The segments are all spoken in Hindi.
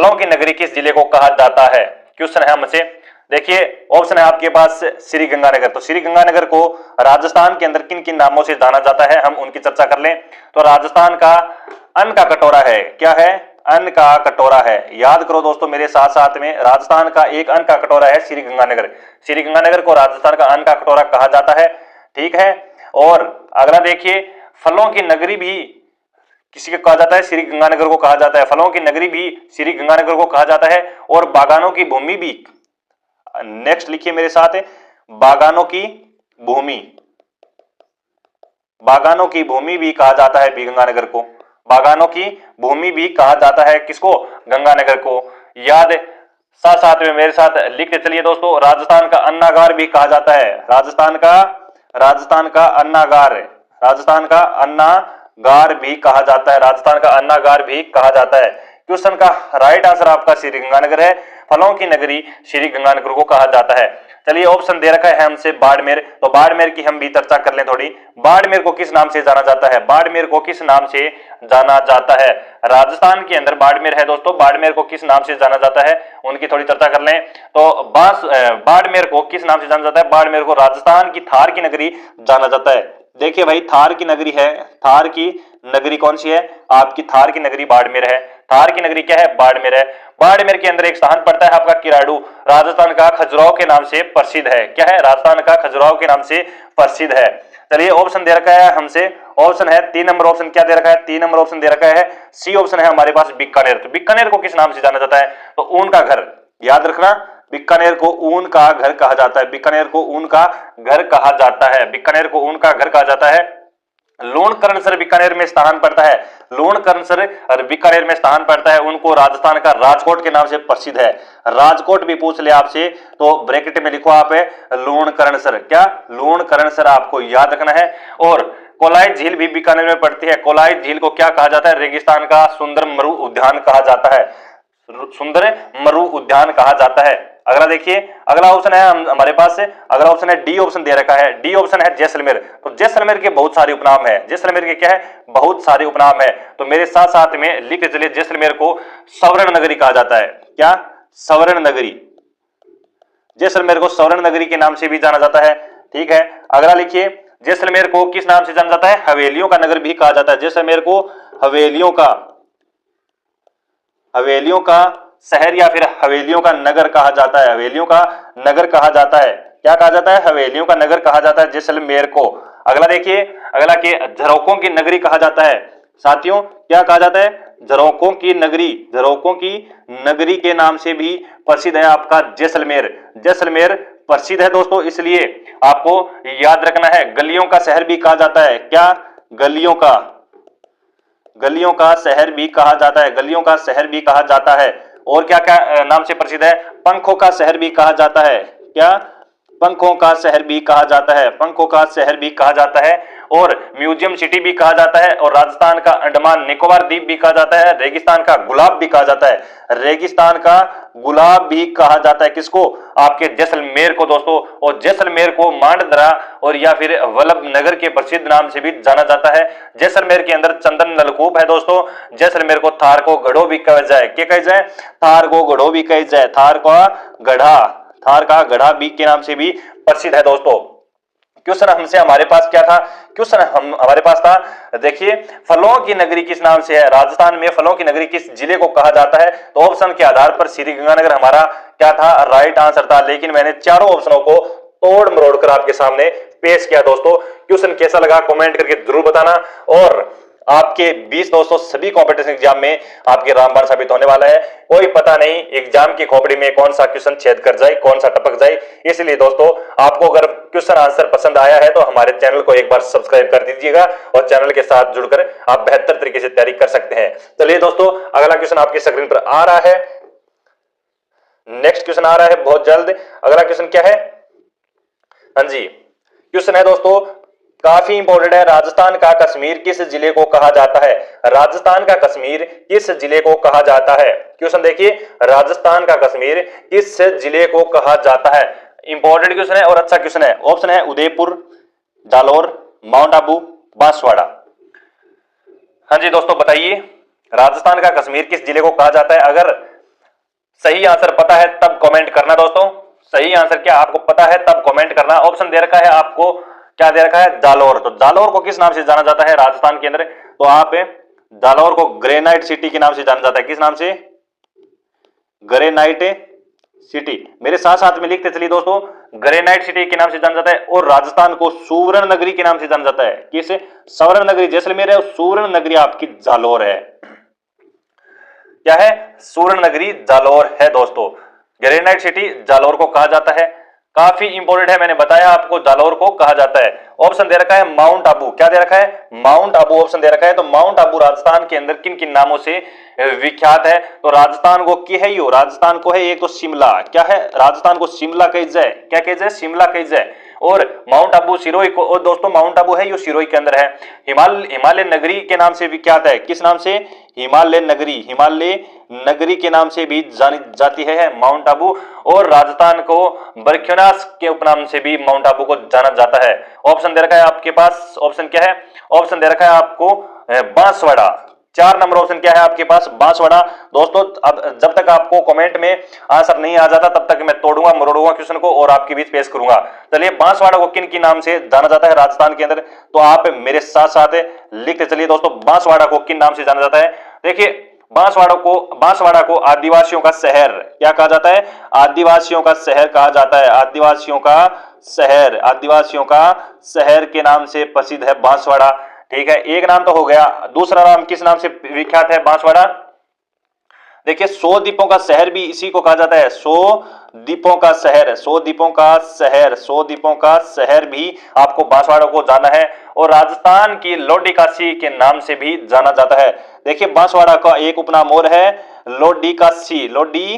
फलों की नगरी किस जिले को कहा जाता है? क्वेश्चन है हमसे। देखिए ऑप्शन है आपके पास श्री गंगानगर। तो श्री गंगानगर को राजस्थान के अंदर किन किन नामों से जाना जाता है, हम उनकी चर्चा कर लें। तो राजस्थान का अन्न का कटोरा है। क्या है? अन्न का कटोरा है। याद करो दोस्तों मेरे साथ साथ में, राजस्थान का एक अन्न का कटोरा है श्री गंगानगर। श्री गंगानगर को राजस्थान का अन्न का कटोरा कहा जाता है। ठीक है। और अगला देखिए, फलों की नगरी भी किसी को कहा जाता है? श्री गंगानगर को कहा जाता है। फलों की नगरी भी श्री गंगानगर को कहा जाता है। और बागानों की भूमि भी, नेक्स्ट लिखिए मेरे साथ, बागानों की भूमि, बागानों की भूमि भी कहा जाता है गंगानगर को। बागानों की भूमि भी कहा जाता है किसको? गंगानगर को। याद साथ साथ में मेरे साथ लिखते चलिए दोस्तों, राजस्थान का अन्नागार भी कहा जाता है। राजस्थान का अन्नागार, राजस्थान का अन्नागार भी कहा जाता है। राजस्थान का अन्नागार भी कहा जाता है। क्वेश्चन का राइट आंसर आपका श्री गंगानगर है। फलों की नगरी श्री गंगानगर को कहा जाता है। चलिए ऑप्शन दे रखा है हमसे बाड़मेर। तो बाड़मेर की हम भी चर्चा कर लें थोड़ी। बाड़मेर को किस नाम से जाना जाता है? बाड़मेर को किस नाम से जाना जाता है? राजस्थान के अंदर बाड़मेर है दोस्तों। बाड़मेर को किस नाम से जाना जाता है, उनकी थोड़ी चर्चा कर लें। तो बाड़मेर को किस नाम से जाना जाता है? बाड़मेर को राजस्थान की थार की नगरी जाना जाता है। देखिए भाई, थार की नगरी है। थार की नगरी कौन सी है? आपकी थार की नगरी बाड़मेर है। थार की नगरी क्या है? बाड़मेर है। बाड़मेर के अंदर एक स्थान पड़ता है आपका किराड़ू, राजस्थान का खजुराहो के नाम से प्रसिद्ध है। क्या है? राजस्थान का खजुराहो के नाम से प्रसिद्ध है। चलिए ऑप्शन दे रखा है हमसे, ऑप्शन है 3 नंबर ऑप्शन। क्या दे रखा है? 3 नंबर ऑप्शन दे रखा है सी ऑप्शन है हमारे पास बीकानेर। तो बीकानेर को किस नाम से जाना जाता है? तो ऊन का घर। याद रखना, बीकानेर को ऊन का घर कहा जाता है। बीकानेर को ऊन का घर कहा जाता है। बीकानेर को ऊन का घर कहा जाता है। लूणकरणसर बीकानेर में स्थान पड़ता है। लूणकरणसर बीकानेर में स्थान पड़ता है। उनको राजस्थान का राजकोट के नाम से प्रसिद्ध है। राजकोट भी पूछ ले आपसे तो ब्रैकेट में लिखो आप लूणकरणसर। क्या? लूणकरणसर आपको याद रखना है। और कोलाई झील भी बीकानेर में पड़ती है। कोलाई झील को क्या कहा जाता है? रेगिस्तान का सुंदर मरु उद्यान कहा जाता है। सुंदर मरु उद्यान कहा जाता है। अगला देखिए, अगला ऑप्शन है हमारे पास, अगला ऑप्शन है डी ऑप्शन दे रखा है। डी ऑप्शन है जैसलमेर। तो जैसलमेर के बहुत सारे उपनाम है। जैसलमेर के क्या है? बहुत सारे उपनाम है। तो मेरे साथ साथ में लिख के चलिए, जैसलमेर को स्वर्ण नगरी कहा जाता है। क्या? स्वर्ण नगरी। जैसलमेर को स्वर्ण नगरी के नाम से भी जाना जाता है। ठीक है। अगला लिखिए, जैसलमेर को किस नाम से जाना जाता है? हवेलियों का नगर भी कहा जाता है। जैसलमेर को हवेलियों का शहर या फिर हवेलियों का नगर कहा जाता है। हवेलियों का नगर कहा जाता है। क्या कहा जाता है? हवेलियों का नगर कहा जाता है जैसलमेर को। अगला देखिए, अगला के झरोकों की नगरी कहा जाता है। साथियों क्या कहा जाता है? झरोकों की नगरी। झरोकों की नगरी के नाम से भी प्रसिद्ध है आपका जैसलमेर। जैसलमेर प्रसिद्ध है दोस्तों, इसलिए आपको याद रखना है। गलियों का शहर भी कहा जाता है। क्या? गलियों का शहर भी कहा जाता है। गलियों का शहर भी कहा जाता है। और क्या क्या नाम से प्रसिद्ध है? पंखों का शहर भी कहा जाता है। क्या? पंखों का शहर भी कहा जाता है। पंखों का शहर भी कहा जाता है। और म्यूजियम सिटी भी कहा जाता है। और राजस्थान का अंडमान निकोबार द्वीप भी कहा जाता है। रेगिस्तान का गुलाब भी कहा जाता है। रेगिस्तान का गुलाब भी कहा जाता है किसको? आपके जैसलमेर को दोस्तों। और जैसलमेर को मांडदरा और या फिर वल्लभ नगर के प्रसिद्ध नाम से भी जाना जाता है। जैसलमेर के अंदर चंदन नलकूप है दोस्तों। जैसलमेर को थार को गढ़ो भी कहा जाए। क्या कहा जाए? थार को गढ़ो भी कहा जाए। थार का गढ़ा भी के नाम से भी प्रसिद्ध है दोस्तों। क्वेश्चन हमसे हमारे पास क्या था? क्वेश्चन हमारे पास था, देखिए फलों की नगरी किस नाम से है? राजस्थान में फलों की नगरी किस जिले को कहा जाता है? तो ऑप्शन के आधार पर श्री गंगानगर हमारा क्या था? राइट आंसर था। लेकिन मैंने चारों ऑप्शनों को तोड़ मरोड़ कर आपके सामने पेश किया दोस्तों। क्वेश्चन कैसा लगा कमेंट करके जरूर बताना। और आपके 20 दोस्तों सभी कॉम्पिटिशन एग्जाम में आपके रामबाण साबित होने वाला है। कोई पता नहीं एग्जाम की खोपड़ी में कौन सा क्वेश्चन छेद कर जाए, कौन सा टपक जाए। इसलिए दोस्तों आपको अगर क्वेश्चन आंसर पसंद आया है तो हमारे चैनल को एक बार सब्सक्राइब कर दीजिएगा और चैनल के साथ जुड़कर आप बेहतर तरीके से तैयारी कर सकते हैं। चलिए दोस्तों, अगला क्वेश्चन आपकी स्क्रीन पर आ रहा है। नेक्स्ट क्वेश्चन आ रहा है बहुत जल्द। अगला क्वेश्चन क्या है? हाँ जी, क्वेश्चन है दोस्तों काफी इंपॉर्टेंट है। राजस्थान का कश्मीर किस जिले को कहा जाता है? राजस्थान का कश्मीर किस जिले को कहा जाता है? क्वेश्चन देखिए, राजस्थान का कश्मीर किस जिले को कहा जाता है? इंपॉर्टेंट क्वेश्चन है और अच्छा क्वेश्चन है। ऑप्शन है उदयपुर, जालौर, माउंट आबू, बांसवाड़ा। हाँ जी दोस्तों बताइए, राजस्थान का कश्मीर किस जिले को कहा जाता है? अगर सही आंसर पता है तब कमेंट करना दोस्तों। सही आंसर क्या आपको पता है तब कमेंट करना। ऑप्शन दे रखा है आपको, क्या दे रखा है? जालोर। तो जालोर को किस नाम से जाना जाता है राजस्थान के अंदर? तो आप जालोर को ग्रेनाइट सिटी के नाम से जाना जाता है। किस नाम से? Granite city. मेरे साथ साथ में लिखते चलिए दोस्तों, ग्रेनाइट सिटी के नाम से जाना जाता है। और राजस्थान को सुवर्ण नगरी के नाम से जाना जाता है। किस? स्वर्ण नगरी जैसलमेर है, सुवर्ण नगरी आपकी जालोर है। क्या है? सुवर्ण नगरी जालोर है दोस्तों। ग्रेनाइट सिटी जालोर को कहा जाता है। काफी इंपोर्टेंट है, मैंने बताया आपको जालोर को कहा जाता है। ऑप्शन दे रखा है माउंट आबू। क्या दे रखा है? माउंट आबू ऑप्शन दे रखा है। तो माउंट आबू राजस्थान के अंदर किन किन नामों से विख्यात है? तो राजस्थान को की है यो, राजस्थान को है एक तो शिमला। क्या है? राजस्थान को शिमला कही जाए। क्या कही जाए? शिमला कही जाए। और माउंट आबू सिरोही को, और दोस्तों माउंट आबू है यो सिरोही के अंदर है। हिमालय नगरी के नाम से विख्यात है। किस नाम से? हिमालय नगरी। हिमालय नगरी के नाम से भी जानी जाती है माउंट आबू। और राजस्थान को बरख्योनास के उपनाम से भी माउंट आबू को जाना जाता है। ऑप्शन दे रखा है आपके पास, ऑप्शन क्या है? ऑप्शन दे रखा है आपको बांसवाड़ा। 4 नंबर ऑप्शन क्या है आपके पास? बांसवाड़ा। दोस्तों अब जब तक आपको कमेंट में आंसर नहीं आ जाता तब तक मैं तोड़ूंगा मरोड़ूंगा क्वेश्चन को और आपके बीच पेश करूंगा। चलिए, बांसवाड़ा को किन की नाम से जाना जाता है राजस्थान के अंदर? तो आप मेरे साथ साथ लिखते चलिए दोस्तों, बांसवाड़ा को किन नाम से जाना जाता है? देखिए, बांसवाड़ा को आदिवासियों का शहर क्या कहा जाता है? आदिवासियों का शहर कहा जाता है। आदिवासियों का शहर, आदिवासियों का शहर के नाम से प्रसिद्ध है बांसवाड़ा। ठीक है, एक नाम तो हो गया। दूसरा नाम किस नाम से विख्यात है बांसवाड़ा? देखिए, 100 द्वीपों का शहर भी इसी को कहा जाता है। 100 द्वीपों का शहर, 100 द्वीपों का शहर, 100 द्वीपों का शहर भी आपको बांसवाड़ा को जाना है। और राजस्थान की लोडी काशी के नाम से भी जाना जाता है। देखिए, बांसवाड़ा का एक उपनाम और है, लोडी काशी। लोडी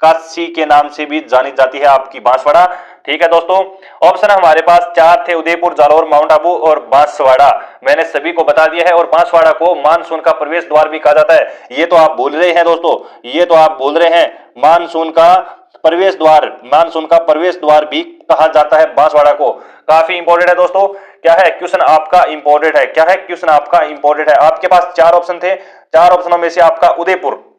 काशी के नाम से भी जानी जाती है आपकी बांसवाड़ा। ठीक है दोस्तों, ऑप्शन हमारे पास 4 थे, उदयपुर, जालोर, माउंट आबू और बांसवाड़ा। मैंने सभी को बता दिया है। और बांसवाड़ा को मानसून का प्रवेश द्वार भी कहा जाता है। ये तो आप भूल रहे हैं दोस्तों, ये तो आप भूल रहे हैं। मानसून का प्रवेश द्वार, मानसून का प्रवेश द्वार भी कहा जाता है बांसवाड़ा को। काफी इंपॉर्टेंट है दोस्तों। क्या है क्वेश्चन आपका? इंपॉर्टेंट है। क्या है क्वेश्चन आपका? इंपॉर्टेंट है। आपके पास 4 ऑप्शन थे, 4 ऑप्शनों में से आपका उदयपुर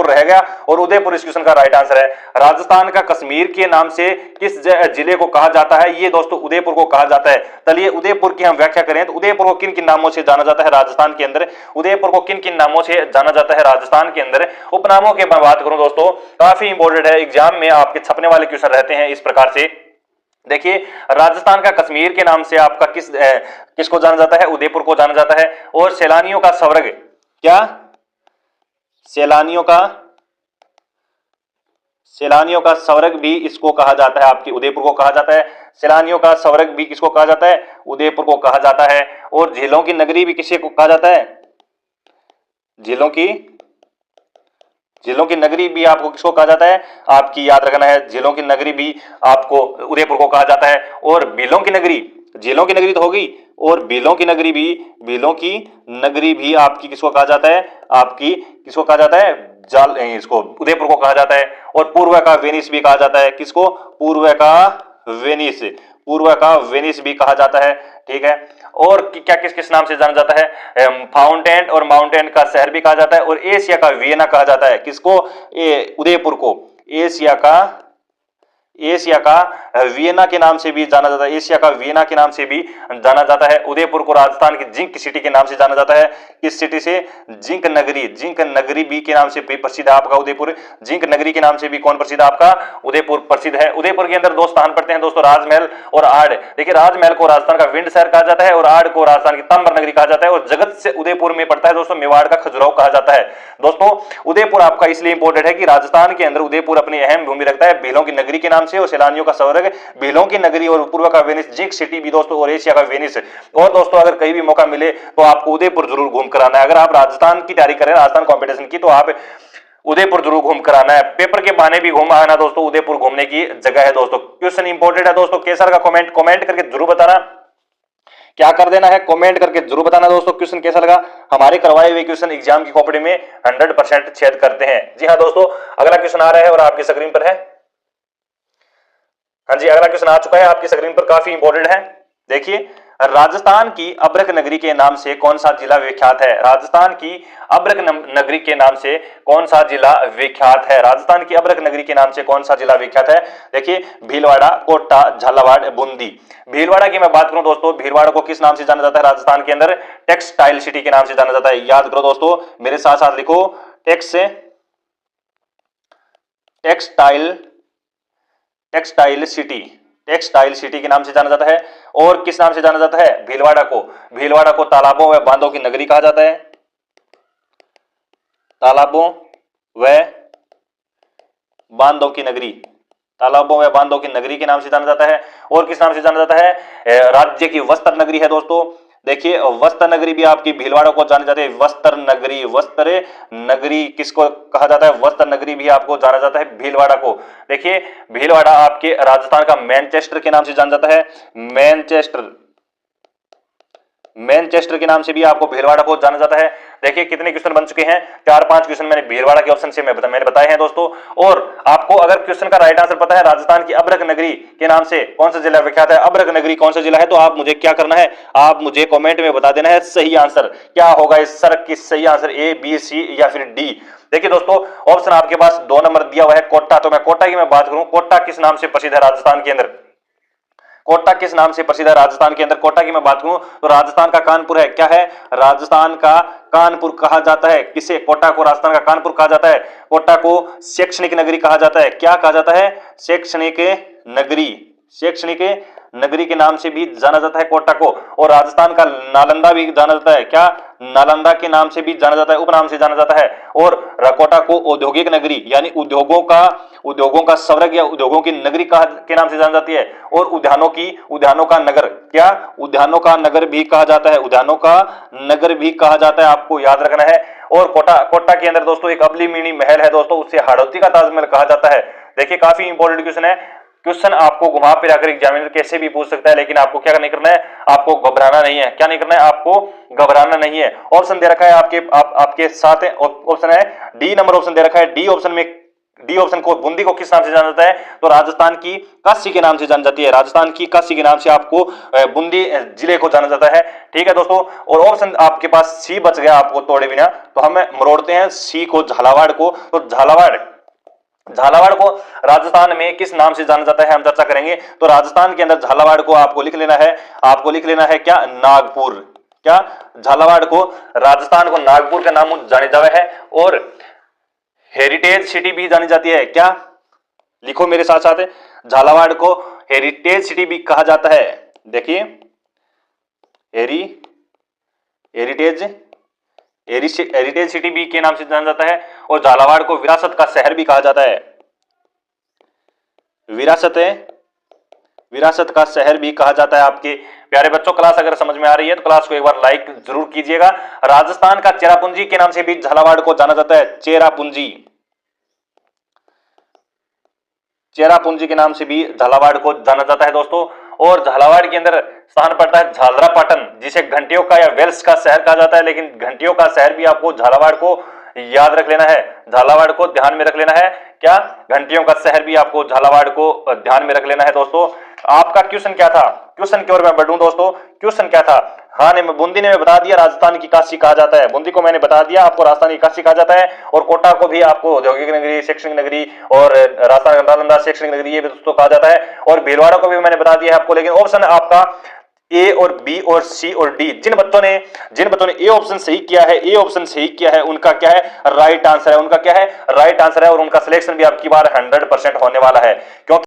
रह गया। और उदयपुर इस क्वेश्चन का राइट आंसर है। राजस्थान का कश्मीर के नाम से किस जिले को कहा जाता है? ये दोस्तों उदयपुर को कहा जाता है। चलिए, उदयपुर की हम व्याख्या करें तो उदयपुर को किन किन नामों से जाना जाता है राजस्थान के अंदर? उदयपुर को किन किन नामों से जाना जाता है राजस्थान के अंदर? उपनामों की मैं बात करूं दोस्तों, काफी इंपॉर्टेंट है, एग्जाम में आपके छपने वाले क्वेश्चन रहते हैं इस प्रकार से। देखिए, राजस्थान का कश्मीर के नाम से आपका किसको जाना जाता है? उदयपुर को जाना जाता है। और सैलानियों का स्वर्ग, क्या? सैलानियों का स्वर्ग भी इसको कहा जाता है, आपकी उदयपुर को कहा जाता है। सैलानियों का स्वर्ग भी किसको कहा जाता है? उदयपुर को कहा जाता है। और झीलों की नगरी भी किसे को कहा जाता है? झीलों की नगरी भी आपको किसको कहा जाता है? आपकी याद रखना है, झीलों की नगरी भी आपको उदयपुर को कहा जाता है। और बिलों की नगरी, झीलों की नगरी तो होगी, और बिलों की नगरी भी आपकी किसको कहा जाता है? आपकी किसको कहा जाता है? इसको उदयपुर को कहा जाता है। और पूर्व का वेनिस भी कहा जाता है। किसको? पूर्व का वेनिस भी कहा जाता है। ठीक है, और क्या किस किस नाम से जाना जाता है? फाउंटेन और माउंटेन का शहर भी कहा जाता है। और एशिया का वियना कहा जाता है। किसको? उदयपुर को एशिया का वियना के नाम से भी जाना जाता है। एशिया का वियना के नाम से भी जाना जाता है। उदयपुर को राजस्थान की जिंक सिटी के नाम से जाना जाता है। किस सिटी से? जिंक नगरी भी के नाम से प्रसिद्ध है आपका उदयपुर। जिंक नगरी के नाम से भी कौन प्रसिद्ध है? आपका उदयपुर प्रसिद्ध है। उदयपुर के अंदर 2 स्थान पड़ते हैं दोस्तों, राजमहल और आड़। देखिए, राजमहल को राजस्थान का विंड शहर कहा जाता है और आड़ को राजस्थान की तांबर नगरी कहा जाता है। और जगत से उदयपुर में पड़ता है दोस्तों, मेवाड़ का खजुराहो कहा जाता है। दोस्तों, उदयपुर आपका इसलिए इंपॉर्टेंट है कि राजस्थान के अंदर उदयपुर अपनी अहम भूमि रखता है भीलों की नगरी के नाम से, और सैलानियों का स्वर्ग भीलों की नगरी, और पूर्व का वेनिस जिंक सिटी भी दोस्तों, और एशिया का वेनिस। और दोस्तों, अगर कहीं भी मौका मिले तो आपको उदयपुर जरूर घूम कर आना है। अगर आप राजस्थान की तैयारी करें, राजस्थान कॉम्पिटिशन की, तो आप उदयपुर जरूर घूम कर आना है। पेपर के बहाने भी घूम आना दोस्तों, उदयपुर घूमने की जगह है दोस्तों। क्वेश्चन इंपॉर्टेंट है दोस्तों। कैसा लगा कमेंट करके जरूर बताना। क्या कर देना है? कमेंट करके जरूर बताना दोस्तों क्वेश्चन कैसा लगा। हमारे करवाए हुए क्वेश्चन एग्जाम की कॉपी में 100% छेद करते हैं। जी हाँ दोस्तों, अगला क्वेश्चन आ रहा है और आपकी स्क्रीन पर है। हाँ जी, अगला क्वेश्चन आ चुका है आपकी स्क्रीन पर, काफी इंपॉर्टेंट है। देखिए, राजस्थान की अब्रक नगरी के नाम से कौन सा जिला विख्यात है? राजस्थान की अब्रक नगरी के नाम से कौन सा जिला विख्यात है? राजस्थान की अब्रक नगरी के नाम से कौन सा जिला विख्यात है? देखिए, भीलवाड़ा, कोटा, झालावाड़, बूंदी। भीलवाड़ा की मैं बात करूं दोस्तों, भीलवाड़ा को किस नाम से जाना जाता है? राजस्थान के अंदर टेक्सटाइल सिटी के नाम से जाना जाता है। याद करो दोस्तों, मेरे साथ साथ लिखो, टेक्सटाइल सिटी के नाम से जाना जाता है। और किस नाम से जाना जाता है? भीलवाड़ा को तालाबों व बांधों की नगरी कहा जाता है। तालाबों व बांधों की नगरी के नाम से जाना जाता है। और किस नाम से जाना जाता है? राज्य की वस्त्र नगरी है दोस्तों। देखिए, वस्त्र नगरी भी आपकी भीलवाड़ा को जाने जाते हैं। वस्त्र नगरी किसको कहा जाता है? वस्त्र नगरी भी आपको जाना जाता है भीलवाड़ा को। देखिए, भीलवाड़ा आपके राजस्थान का मैनचेस्टर के नाम से जाना जाता है। मैनचेस्टर के नाम से भी आपको भीलवाड़ा को जाना जाता है। देखिए, कितने क्वेश्चन बन चुके हैं? 4-5 क्वेश्चन मैंने भीलवाड़ा के ऑप्शन से मैंने बताए हैं दोस्तों। और आपको अगर क्वेश्चन का राइट आंसर पता है, राजस्थान की अब्रक नगरी के नाम से कौन सा जिला विख्यात है, अब्रक नगरी कौन सा जिला है, तो आप मुझे क्या करना है? आप मुझे कमेंट में बता देना है सही आंसर क्या होगा। इस सड़क की सही आंसर ए, बी, सी या फिर डी। देखिए दोस्तों, ऑप्शन आपके पास 2 नंबर दिया हुआ है कोटा। तो मैं कोटा की मैं बात करूं, कोटा किस नाम से प्रसिद्ध है राजस्थान के अंदर? कोटा किस नाम से प्रसिद्ध है राजस्थान के अंदर? कोटा की मैं बात करूं तो राजस्थान का कानपुर है। क्या है? राजस्थान का कानपुर कहा जाता है। किसे? कोटा को राजस्थान का कानपुर कहा जाता है। कोटा को शैक्षणिक नगरी कहा जाता है। क्या कहा जाता है? शैक्षणिक नगरी के नाम से भी जाना जाता है कोटा को। और राजस्थान का नालंदा भी जाना जाता है। क्या? नालंदा के नाम से भी जाना जाता है, उपनाम से जाना जाता है। और कोटा को औद्योगिक नगरी यानी उद्योगों का स्वर्ग या उद्योगों की नगरी के नाम से जानी जाती है। और उद्यानों का नगर, क्या? उद्यानों का नगर भी कहा जाता है। उद्यानों का नगर भी कहा जाता है, आपको याद रखना है। और कोटा के अंदर दोस्तों एक अबलीमिनी महल है दोस्तों, उससे हाड़ौती का ताजमहल कहा जाता है। देखिए, काफी इंपॉर्टेंट क्वेश्चन है। क्वेश्चन आपको घुमा फिरा कर एग्जामिनर कैसे भी पूछ सकता है, लेकिन आपको क्या नहीं करना है? आपको घबराना नहीं है। क्या नहीं करना है? आपको घबराना नहीं है। ऑप्शन दे रखा है आपके साथ है, ऑप्शन है डी नंबर ऑप्शन दे रखा है। डी ऑप्शन को, बूंदी को किस नाम से जाना जाता है? तो राजस्थान की काशी के नाम से जानी जाती है। राजस्थान की काशी के नाम से आपको बूंदी जिले को जाना जाता है। ठीक है दोस्तों। और ऑप्शन आपके पास सी बच गया आपको तोड़े बिना, तो हम मरोड़ते हैं सी को, झालावाड़ को। तो झालावाड़ को राजस्थान में किस नाम से जाना जाता है, हम चर्चा करेंगे। तो राजस्थान के अंदर झालावाड़ को आपको लिख लेना है क्या? नागपुर। क्या? झालावाड़ को राजस्थान को नागपुर का नाम जाने जावे है। और हेरिटेज सिटी भी जानी जाती है। क्या? लिखो मेरे साथ साथ, झालावाड़ को हेरिटेज सिटी भी कहा जाता है। देखिए, हेरिटेज सिटी भी के नाम से जाना जाता है। और झालावाड़ को विरासत का शहर भी कहा जाता है। विरासत का शहर भी कहा जाता है। आपके प्यारे बच्चों, क्लास अगर समझ में आ रही है तो क्लास को एक बार लाइक जरूर कीजिएगा। राजस्थान का चेरापूंजी के नाम से भी झालावाड़ को जाना जाता है। चेरापूंजी के नाम से भी झालावाड़ को जाना जाता है दोस्तों। और झालावाड़ के अंदर स्थान पड़ता है झालरापाटन, जिसे घंटियों का या वेल्स का शहर कहा जाता है, लेकिन घंटियों का शहर भी आपको झालावाड़ को याद रख लेना है। झालावाड़ को ध्यान में रख लेना है। क्या? घंटियों का शहर भी आपको झालावाड़ को ध्यान में रख लेना है दोस्तों। आपका क्वेश्चन क्या था? क्वेश्चन की ओर मैं बढ़ूं दोस्तों। क्वेश्चन क्या था? हाँ ने बूंदी ने मैं बता दिया राजस्थान की काशी कहा जाता है। बूंदी को मैंने बता दिया आपको राजस्थान की काशी कहा जाता है। और कोटा को भी आपको औद्योगिक नगरी, शैक्षणिक नगरी और राजस्थान नालंदा शैक्षणिक नगरी ये भी दोस्तों कहा जाता है। और भीलवाड़ा को भी मैंने बता दिया है आपको। लेकिन ऑप्शन आपका ए और बी और सी और डी, जिन बच्चों ने ए ऑप्शन सही किया है, उनका क्या है? राइट आंसर है। और उनका सिलेक्शन भी आपकी बार 100% होने वाला है। क्योंकि